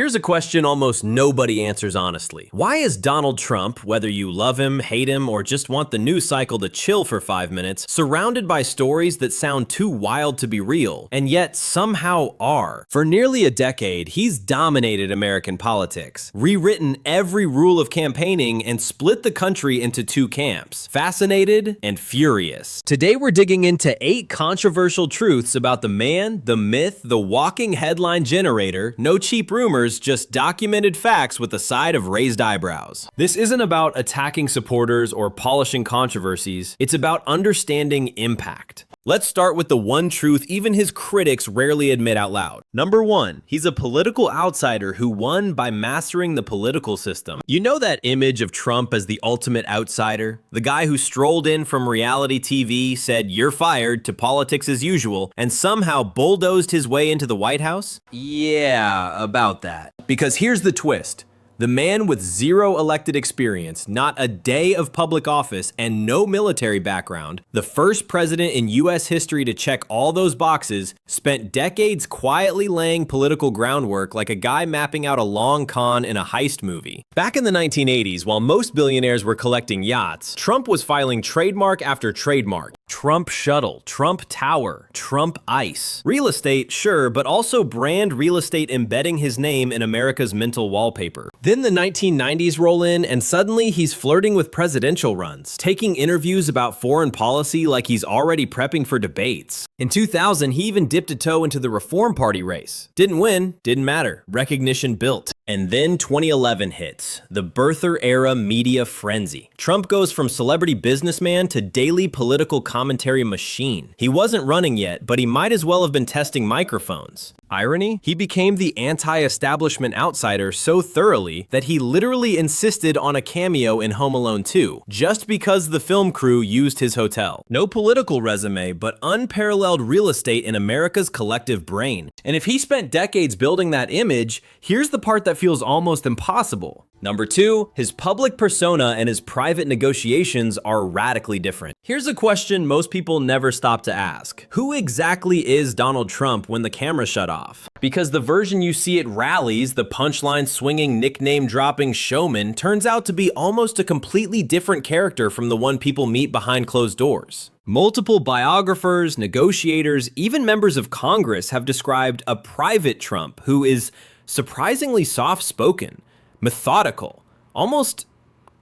Here's a question almost nobody answers honestly. Why is Donald Trump, whether you love him, hate him, or just want the news cycle to chill for 5 minutes, surrounded by stories that sound too wild to be real, and yet somehow are? For nearly a decade, he's dominated American politics, rewritten every rule of campaigning, and split the country into two camps: fascinated and furious. Today we're digging into 8 controversial truths about the man, the myth, the walking headline generator, no cheap rumors, just documented facts with a side of raised eyebrows. This isn't about attacking supporters or polishing controversies, it's about understanding impact. Let's start with the one truth even his critics rarely admit out loud. Number 1, he's a political outsider who won by mastering the political system. You know that image of Trump as the ultimate outsider? The guy who strolled in from reality TV, said "you're fired" to politics as usual, and somehow bulldozed his way into the White House? Yeah, about that. Because here's the twist. The man with 0 elected experience, not a day of public office, and no military background, the first president in US history to check all those boxes, spent decades quietly laying political groundwork like a guy mapping out a long con in a heist movie. Back in the 1980s, while most billionaires were collecting yachts, Trump was filing trademark after trademark. Trump Shuttle, Trump Tower, Trump Ice. Real estate, sure, but also brand real estate embedding his name in America's mental wallpaper. Then the 1990s roll in, and suddenly he's flirting with presidential runs, taking interviews about foreign policy like he's already prepping for debates. In 2000, he even dipped a toe into the Reform Party race. Didn't win, didn't matter. Recognition built. And then 2011 hits, the birther era media frenzy. Trump goes from celebrity businessman to daily political commentary machine. He wasn't running yet, but he might as well have been testing microphones. Irony? He became the anti-establishment outsider so thoroughly that he literally insisted on a cameo in Home Alone 2, just because the film crew used his hotel. No political resume, but unparalleled real estate in America's collective brain. And if he spent decades building that image, here's the part that feels almost impossible. Number 2, his public persona and his private negotiations are radically different. Here's a question most people never stop to ask. Who exactly is Donald Trump when the camera shut off? Because the version you see at rallies, the punchline swinging, nickname dropping showman, turns out to be almost a completely different character from the one people meet behind closed doors. Multiple biographers, negotiators, even members of Congress have described a private Trump who is surprisingly soft-spoken, methodical, almost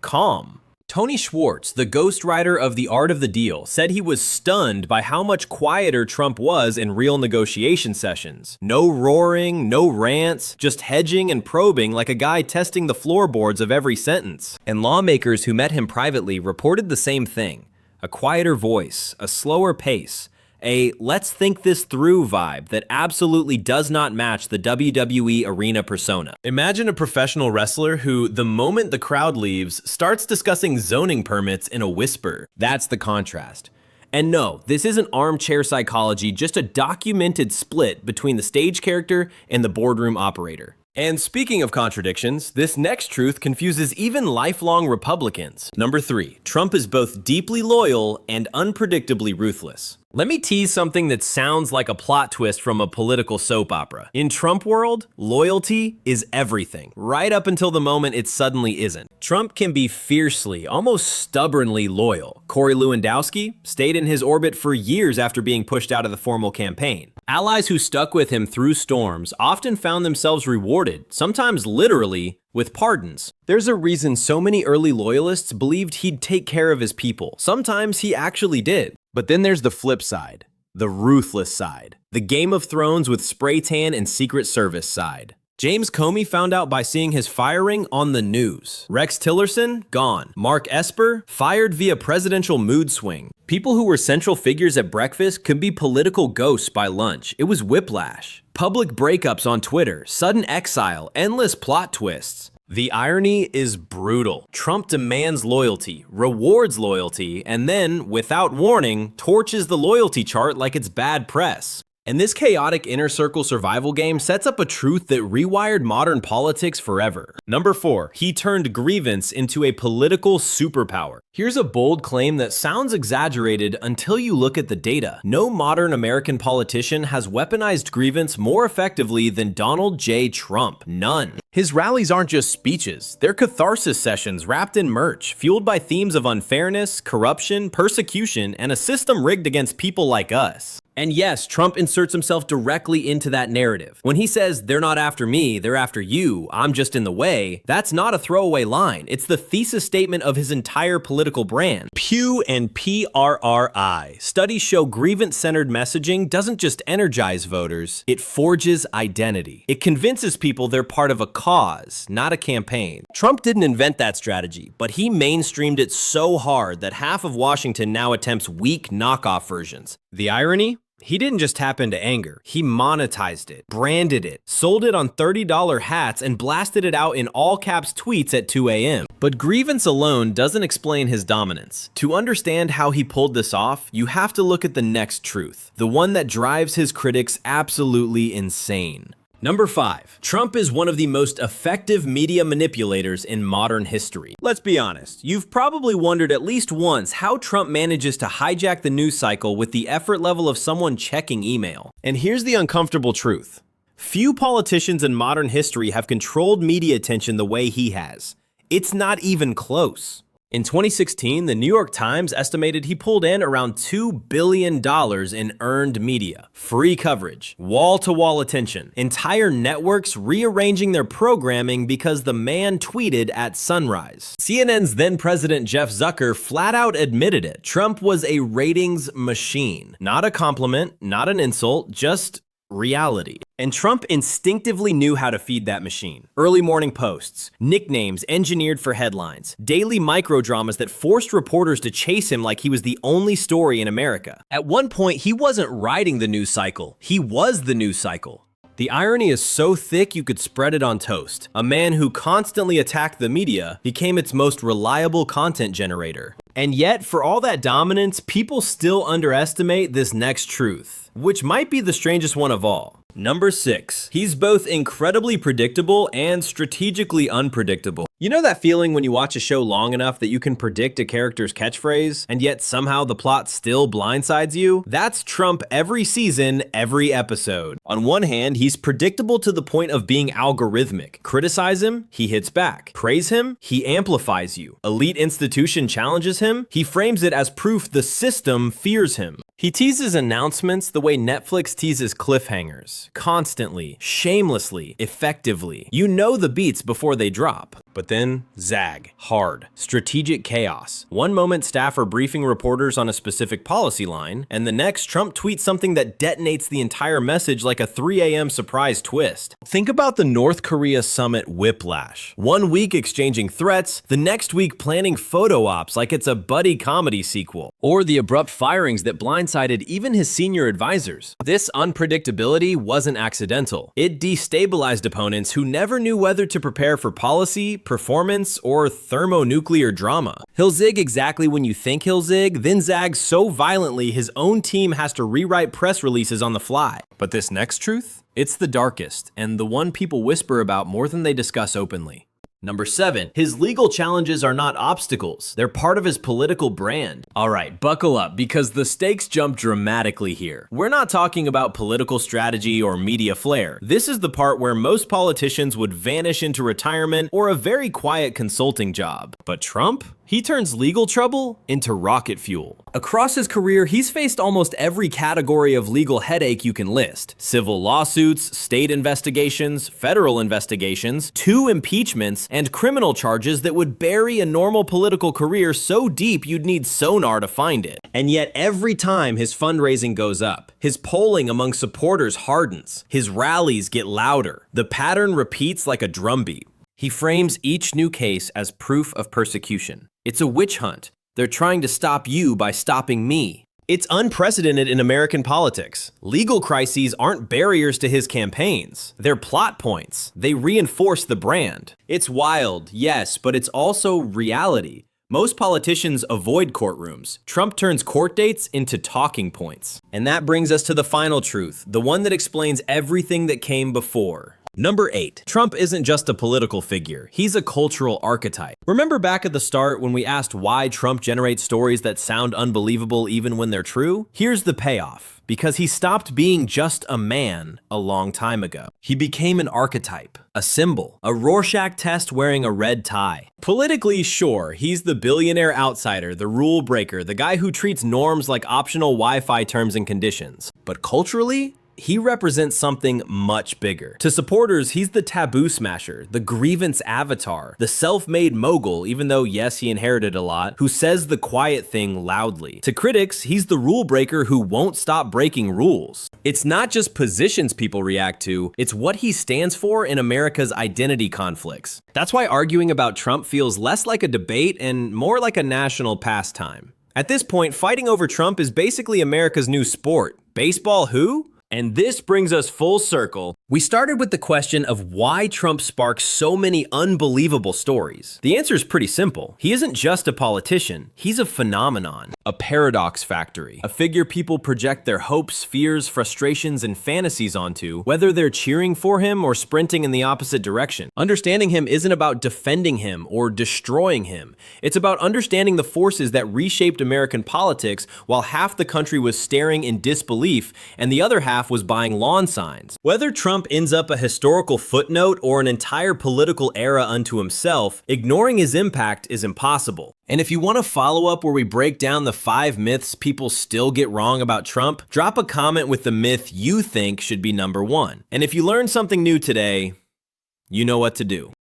calm. Tony Schwartz, the ghostwriter of The Art of the Deal, said he was stunned by how much quieter Trump was in real negotiation sessions. No roaring, no rants, just hedging and probing like a guy testing the floorboards of every sentence. And lawmakers who met him privately reported the same thing. A quieter voice, a slower pace, a let's think this through vibe that absolutely does not match the WWE arena persona. Imagine a professional wrestler who, the moment the crowd leaves, starts discussing zoning permits in a whisper. That's the contrast. And no, this isn't armchair psychology, just a documented split between the stage character and the boardroom operator. And speaking of contradictions, this next truth confuses even lifelong Republicans. Number 3, Trump is both deeply loyal and unpredictably ruthless. Let me tease something that sounds like a plot twist from a political soap opera. In Trump world, loyalty is everything, right up until the moment it suddenly isn't. Trump can be fiercely, almost stubbornly loyal. Corey Lewandowski stayed in his orbit for years after being pushed out of the formal campaign. Allies who stuck with him through storms often found themselves rewarded, sometimes literally, with pardons. There's a reason so many early loyalists believed he'd take care of his people. Sometimes he actually did. But then there's the flip side, the ruthless side, the Game of Thrones with spray tan and Secret Service side. James Comey found out by seeing his firing on the news. Rex Tillerson, gone. Mark Esper, fired via presidential mood swing. People who were central figures at breakfast could be political ghosts by lunch. It was whiplash. Public breakups on Twitter, sudden exile, endless plot twists. The irony is brutal. Trump demands loyalty, rewards loyalty, and then, without warning, torches the loyalty chart like it's bad press. And this chaotic inner circle survival game sets up a truth that rewired modern politics forever. Number 4, he turned grievance into a political superpower. Here's a bold claim that sounds exaggerated until you look at the data. No modern American politician has weaponized grievance more effectively than Donald J. Trump. None. His rallies aren't just speeches, they're catharsis sessions wrapped in merch, fueled by themes of unfairness, corruption, persecution, and a system rigged against people like us. And yes, Trump inserts himself directly into that narrative. When he says, "They're not after me, they're after you, I'm just in the way," that's not a throwaway line. It's the thesis statement of his entire political brand. Pew and PRRI. Studies show grievance-centered messaging doesn't just energize voters, it forges identity. It convinces people they're part of a cause, not a campaign. Trump didn't invent that strategy, but he mainstreamed it so hard that half of Washington now attempts weak knockoff versions. The irony? He didn't just tap into anger, he monetized it, branded it, sold it on $30 hats, and blasted it out in all caps tweets at 2 a.m. But grievance alone doesn't explain his dominance. To understand how he pulled this off, you have to look at the next truth, the one that drives his critics absolutely insane. Number 5. Trump is one of the most effective media manipulators in modern history. Let's be honest, you've probably wondered at least once how Trump manages to hijack the news cycle with the effort level of someone checking email. And here's the uncomfortable truth. Few politicians in modern history have controlled media attention the way he has. It's not even close. In 2016, the New York Times estimated he pulled in around $2 billion in earned media, free coverage, wall-to-wall attention, entire networks rearranging their programming because the man tweeted at sunrise. CNN's then-president Jeff Zucker flat out admitted it. Trump was a ratings machine. Not a compliment, not an insult, just reality. And Trump instinctively knew how to feed that machine. Early morning posts, nicknames engineered for headlines, daily microdramas that forced reporters to chase him like he was the only story in America. At one point, he wasn't riding the news cycle, he was the news cycle. The irony is so thick you could spread it on toast. A man who constantly attacked the media became its most reliable content generator. And yet, for all that dominance, people still underestimate this next truth, which might be the strangest one of all. Number 6. He's both incredibly predictable and strategically unpredictable. You know that feeling when you watch a show long enough that you can predict a character's catchphrase, and yet somehow the plot still blindsides you? That's Trump every season, every episode. On one hand, he's predictable to the point of being algorithmic. Criticize him, he hits back. Praise him, he amplifies you. Elite institution challenges him, he frames it as proof the system fears him. He teases announcements the way Netflix teases cliffhangers. Constantly, shamelessly, effectively. You know the beats before they drop. But then, zag. Hard. Strategic chaos. One moment staff are briefing reporters on a specific policy line, and the next Trump tweets something that detonates the entire message like a 3 a.m. surprise twist. Think about the North Korea summit whiplash. 1 week exchanging threats, the next week planning photo ops like it's a buddy comedy sequel. Or the abrupt firings that blindsided even his senior advisors. This unpredictability wasn't accidental. It destabilized opponents who never knew whether to prepare for policy, performance, or thermonuclear drama. He'll zig exactly when you think he'll zig, then zag so violently his own team has to rewrite press releases on the fly. But this next truth? It's the darkest, and the one people whisper about more than they discuss openly. Number 7, his legal challenges are not obstacles, they're part of his political brand. Alright, buckle up, because the stakes jump dramatically here. We're not talking about political strategy or media flair. This is the part where most politicians would vanish into retirement or a very quiet consulting job. But Trump? He turns legal trouble into rocket fuel. Across his career, he's faced almost every category of legal headache you can list. Civil lawsuits, state investigations, federal investigations, 2 impeachments, and criminal charges that would bury a normal political career so deep you'd need sonar to find it. And yet every time his fundraising goes up, his polling among supporters hardens, his rallies get louder. The pattern repeats like a drumbeat. He frames each new case as proof of persecution. It's a witch hunt. They're trying to stop you by stopping me. It's unprecedented in American politics. Legal crises aren't barriers to his campaigns. They're plot points. They reinforce the brand. It's wild, yes, but it's also reality. Most politicians avoid courtrooms. Trump turns court dates into talking points. And that brings us to the final truth, the one that explains everything that came before. Number 8. Trump isn't just a political figure, he's a cultural archetype. Remember back at the start when we asked why Trump generates stories that sound unbelievable even when they're true? Here's the payoff. Because he stopped being just a man a long time ago. He became an archetype, a symbol, a Rorschach test wearing a red tie. Politically, sure, he's the billionaire outsider, the rule breaker, the guy who treats norms like optional Wi-Fi terms and conditions. But culturally, he represents something much bigger. To supporters, he's the taboo smasher, the grievance avatar, the self-made mogul, even though yes, he inherited a lot, who says the quiet thing loudly. To critics, he's the rule breaker who won't stop breaking rules. It's not just positions people react to, it's what he stands for in America's identity conflicts. That's why arguing about Trump feels less like a debate and more like a national pastime. At this point, fighting over Trump is basically America's new sport. Baseball who? And this brings us full circle. We started with the question of why Trump sparks so many unbelievable stories. The answer is pretty simple. He isn't just a politician, he's a phenomenon. A paradox factory. A figure people project their hopes, fears, frustrations, and fantasies onto, whether they're cheering for him or sprinting in the opposite direction. Understanding him isn't about defending him or destroying him. It's about understanding the forces that reshaped American politics while half the country was staring in disbelief and the other half was buying lawn signs. Whether Trump ends up a historical footnote or an entire political era unto himself, ignoring his impact is impossible. And if you want to follow up where we break down the 5 myths people still get wrong about Trump, drop a comment with the myth you think should be number 1. And if you learned something new today, you know what to do.